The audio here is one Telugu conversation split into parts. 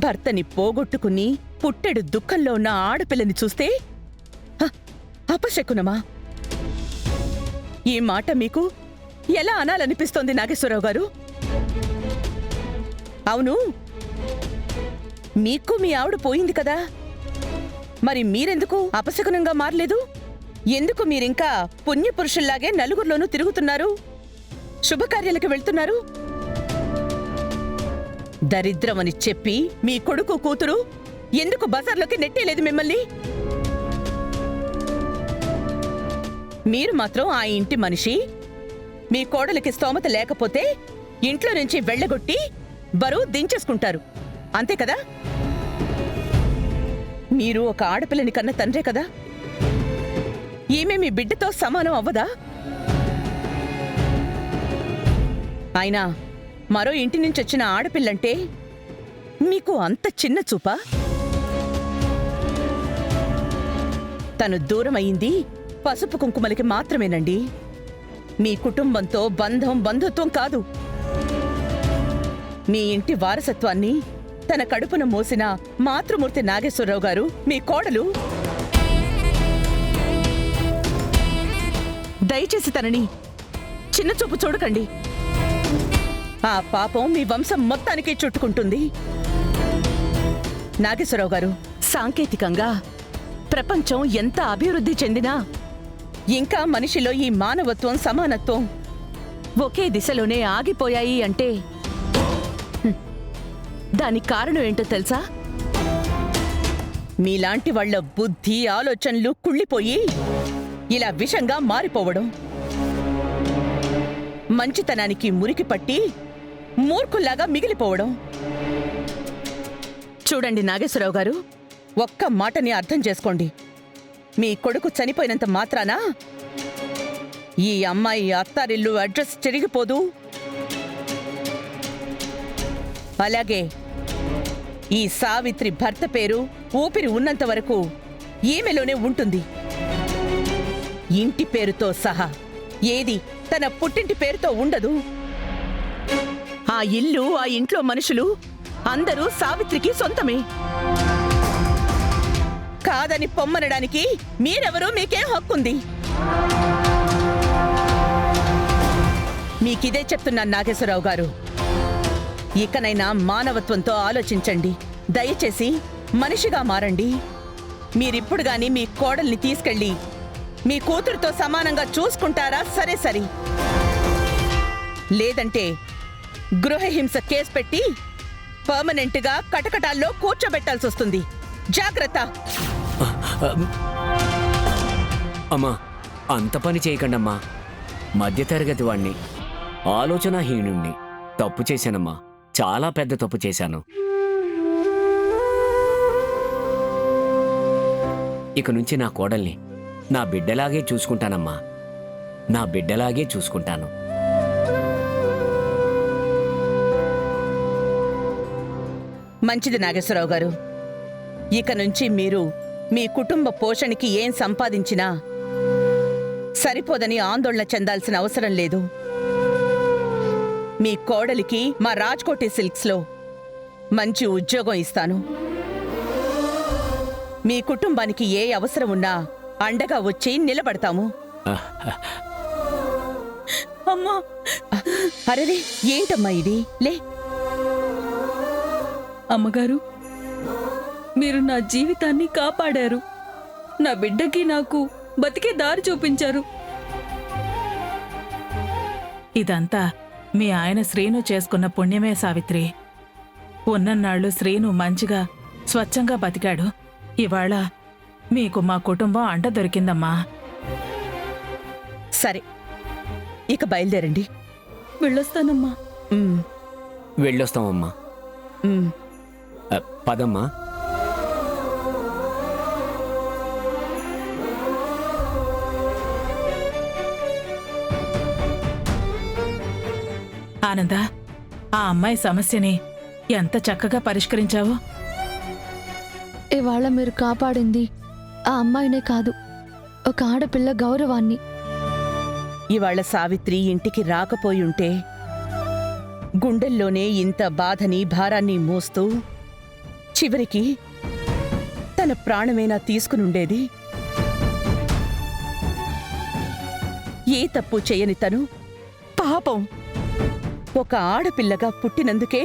భర్తని పోగొట్టుకుని పుట్టెడు దుఃఖంలో ఉన్న ఆడపిల్లని చూస్తే అపశకునమా? ఈ మాట మీకు ఎలా అనాలనిపిస్తోంది నాగేశ్వరరావు గారు? అవును, మీకు మీ ఆవిడ పోయింది కదా, మరి మీరెందుకు అపశకునంగా మారలేదు? ఎందుకు మీరింకా పుణ్యపురుషుల్లాగే నలుగురిలోనూ తిరుగుతున్నారు, శుభకార్యాలకు వెళ్తున్నారు? దరిద్రమని చెప్పి మీ కొడుకు కూతురు ఎందుకు బజార్లోకి నెట్టేలేదు మిమ్మల్ని? మీరు మాత్రం ఆ ఇంటి మనిషి, మీ కోడలికి స్తోమత లేకపోతే ఇంట్లో నుంచి వెళ్ళగొట్టి బరువు దించేసుకుంటారు, అంతే కదా? మీరు ఒక ఆడపిల్లని కన్న తండ్రే కదా, ఈమె మీ బిడ్డతో సమానం అవ్వదా? అయినా మరో ఇంటి నుంచి వచ్చిన ఆడపిల్లంటే మీకు అంత చిన్న చూపా? తను దూరమయ్యింది పసుపు కుంకుమలకి మాత్రమేనండి, మీ కుటుంబంతో బంధం బంధుత్వం కాదు. మీ ఇంటి వారసత్వాన్ని తన కడుపున మోసిన మాతృమూర్తి నాగేశ్వరరావు గారు మీ కోడలు. దయచేసి తనని చిన్నచూపు చూడకండి. ఆ పాపం మీ వంశం మొత్తానికి చుట్టుకుంటుంది. నాగేశ్వరరావు గారు, సాంకేతికంగా ప్రపంచం ఎంత అభివృద్ధి చెందినా ఇంకా మనిషిలో ఈ మానవత్వం సమానత్వం ఒకే దిశలోనే ఆగిపోయాయి అంటే దానికి కారణం ఏంటో తెలుసా? మీలాంటి వాళ్ల బుద్ధి ఆలోచనలు కుళ్ళిపోయి ఇలా విషంగా మారిపోవడం, మంచితనానికి మురికి పట్టి మూర్ఖుల్లాగా మిగిలిపోవడం. చూడండి నాగేశ్వరరావు గారు, ఒక్క మాటని అర్థం చేసుకోండి. మీ కొడుకు చనిపోయినంత మాత్రాన ఈ అమ్మాయి అత్తారిల్లు అడ్రస్ చెరిగిపోదు. అలాగే ఈ సావిత్రి భర్త పేరు ఊపిరి ఉన్నంత వరకు ఈమెలోనే ఉంటుంది. ఇంటి పేరుతో సహా ఏది తన పుట్టింటి పేరుతో ఉండదు. ఆ ఇల్లు, ఆ ఇంట్లో మనుషులు అందరూ సావిత్రికి సొంతమే. కాదని పొమ్మనడానికి మీరెవరూ, మీకేం హక్కుంది? మీకిదే చెప్తున్నాను నాగేశ్వరరావు గారు, ఇకనైనా మానవత్వంతో ఆలోచించండి. దయచేసి మనిషిగా మారండి. మీరిప్పుడు గాని మీ కోడల్ని తీసుకెళ్ళి మీ కూతురుతో సమానంగా చూసుకుంటారా? సరే సరి, లేదంటే గృహహింస కేసు పెట్టి పర్మనెంట్గా కటకటాల్లో కూర్చోబెట్టాల్సి వస్తుంది. జాగ్రత్త. అమ్మా, అంత పని చేయకండమ్మా. మధ్యతరగతి వాణ్ణి, ఆలోచనాహీనుణ్ణి. తప్పు చేశానమ్మా, చాలా పెద్ద తప్పు చేశాను. ఇక నుంచి నా కోడల్ని నా బిడ్డలాగే చూసుకుంటానమ్మా, నా బిడ్డలాగే చూసుకుంటాను. మంచిది నాగేశ్వరరావు గారు, ఇక నుంచి మీరు మీ కుటుంబ పోషణకి ఏం సంపాదించినా సరిపోదని ఆందోళన చెందాల్సిన అవసరం లేదు. మీ కోడలికి మా రాజ్కోటి సిల్క్స్లో మంచి ఉద్యోగం ఇస్తాను. మీ కుటుంబానికి ఏ అవసరం ఉన్నా అండగా వచ్చి నిలబడతాము. అమ్మా, అరే ఏంటమ్మా ఇది? లే. అమ్మగారు, మీరు నా జీవితాన్ని కాపాడారు. నా బిడ్డకి నాకు బతికే దారి చూపించారు. ఇదంతా మీ ఆయన శ్రీను చేసుకున్న పుణ్యమే సావిత్రి. ఉన్నన్నాళ్ళు శ్రీను మంచిగా స్వచ్ఛంగా బతికాడు. ఇవాళ మీకు మా కుటుంబం అండ దొరికిందమ్మా. సరే, ఇక బయలుదేరండి. వెళ్ళొస్తానమ్మా. వెళ్ళొస్తామమ్మా. పదమ్మా. ఆనంద, ఆ అమ్మాయి సమస్యని ఎంత చక్కగా పరిష్కరించావు. ఇవాళ మీరు కాపాడింది ఆ అమ్మాయినే కాదు, ఒక ఆడపిల్ల గౌరవాన్ని. ఇవాళ సావిత్రి ఇంటికి రాకపోయుంటే గుండెల్లోనే ఇంత బాధని భారాన్ని మోస్తూ చివరికి తన ప్రాణమేనా తీసుకునుండేది. ఏ తప్పు చేయని తను పాపం ఒక ఆడపిల్లగా పుట్టినందుకే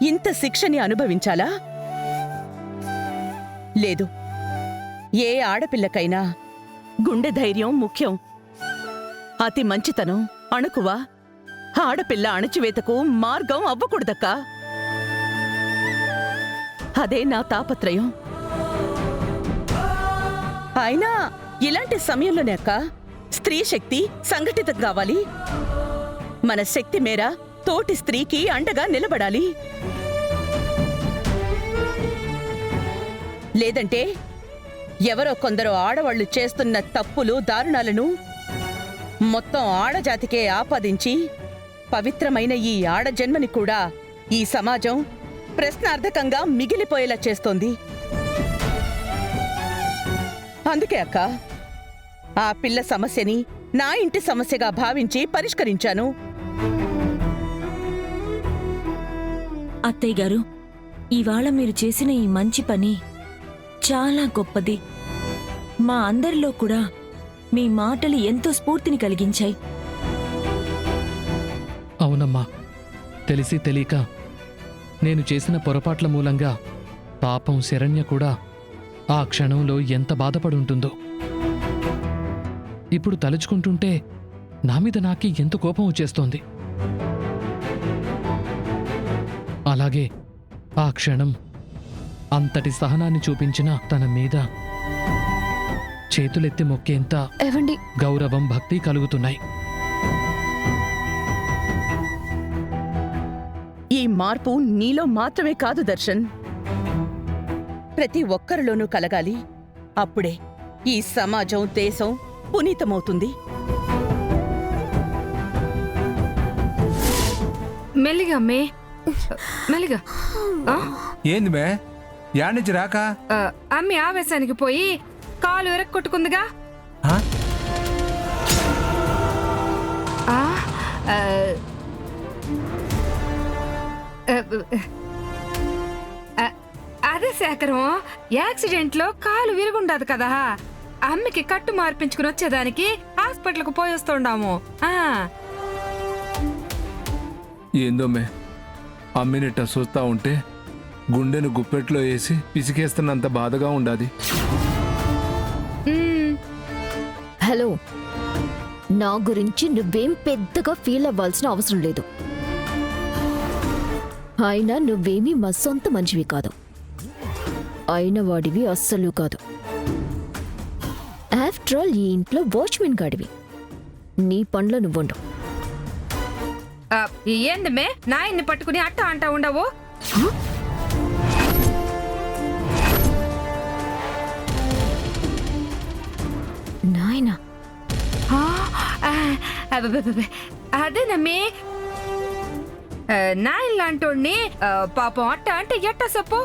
ఇంత శిక్షని అనుభవించాలా? లేదు, ఏ ఆడపిల్లకైనా గుండె ధైర్యం ముఖ్యం. అతి మంచితనం, అణకువ ఆడపిల్ల అణచివేతకు మార్గం అవ్వకూడదక్కా. అదే నా తాపత్రయం. అయినా ఇలాంటి సమయంలోనే అక్క స్త్రీ శక్తి సంఘటితం కావాలి. మన శక్తి మేర తోటి స్త్రీకి అండగా నిలబడాలి. లేదంటే ఎవరో కొందరు ఆడవాళ్లు చేస్తున్న తప్పులు దారుణాలను మొత్తం ఆడజాతికే ఆపాదించి పవిత్రమైన ఈ ఆడజన్మని కూడా ఈ సమాజం ప్రశ్నార్థకంగా మిగిలిపోయేలా చేస్తోంది. అందుకే అక్క ఆ పిల్ల సమస్యని నా ఇంటి సమస్యగా భావించి పరిష్కరించాను. అత్తయ్య గారు, ఇవాళ మీరు చేసిన ఈ మంచి పని చాలా గొప్పది. మా అందరిలో కూడా మీ మాటలు ఎంతో స్ఫూర్తిని కలిగించాయి. అవునమ్మా, తెలిసి తెలియక నేను చేసిన పొరపాట్ల మూలంగా పాపం శరణ్య కూడా ఆ క్షణంలో ఎంత బాధపడుంటుందో. ఇప్పుడు తలుచుకుంటుంటే నా మీద నాకే ఎంత కోపం వచ్చేస్తోంది. అలాగే ఆ క్షణం అంతటి సహనాన్ని చూపించిన తన మీద చేతులెత్తి మొక్కేంత ఏవండి, గౌరవం, భక్తి కలుగుతున్నాయి. ఈ మార్పు నీలో మాత్రమే కాదు దర్శన్, ప్రతి ఒక్కరిలోనూ కలగాలి. అప్పుడే ఈ సమాజం, దేశం పునీతమవుతుంది. మెల్లిగా మే మెల్లిగా. ఏంది మే యాడ్నుంచి రాక? అమ్మి ఆవేశానికి పోయి కాలు ఎరక్కొట్టుకుందిగా. ఆ? ఆ, ఆ, ఆ, అదే శేఖరం, యాక్సిడెంట్ లో కాలు విరుగుండదు కదా, అమ్మికి కట్టు మార్పించుకుని వచ్చేదానికి హాస్పిటల్కు పోయి వస్తుండాము. ఏందో మే అమ్మినిట్ట చూస్తా ఉంటే గుండెను గుప్పెట్లో వేసి పిసికేస్తున్నంత బాధగా ఉండాది. హలో, నా గురించి నువ్వేం పెద్దగా ఫీల్ అవ్వాల్సిన అవసరం లేదు. అయినా నువ్వేమీ మా సొంత మనిషివి కాదు, అయిన వాడివి అస్సలు కాదు. ఆఫ్టర్ ఆల్ ఈ ఇంట్లో వాచ్మెన్ గాడివి. నీ పనులు నువ్వుండు. ఏంది మే నాయన్ని పట్టుకుని అట్ట అంటా ఉండవు? నాయనా, అదేనమ్మి, నాయన్ లాంటోడిని పాపం అట్ట అంటే ఎట్ట చెప్పు?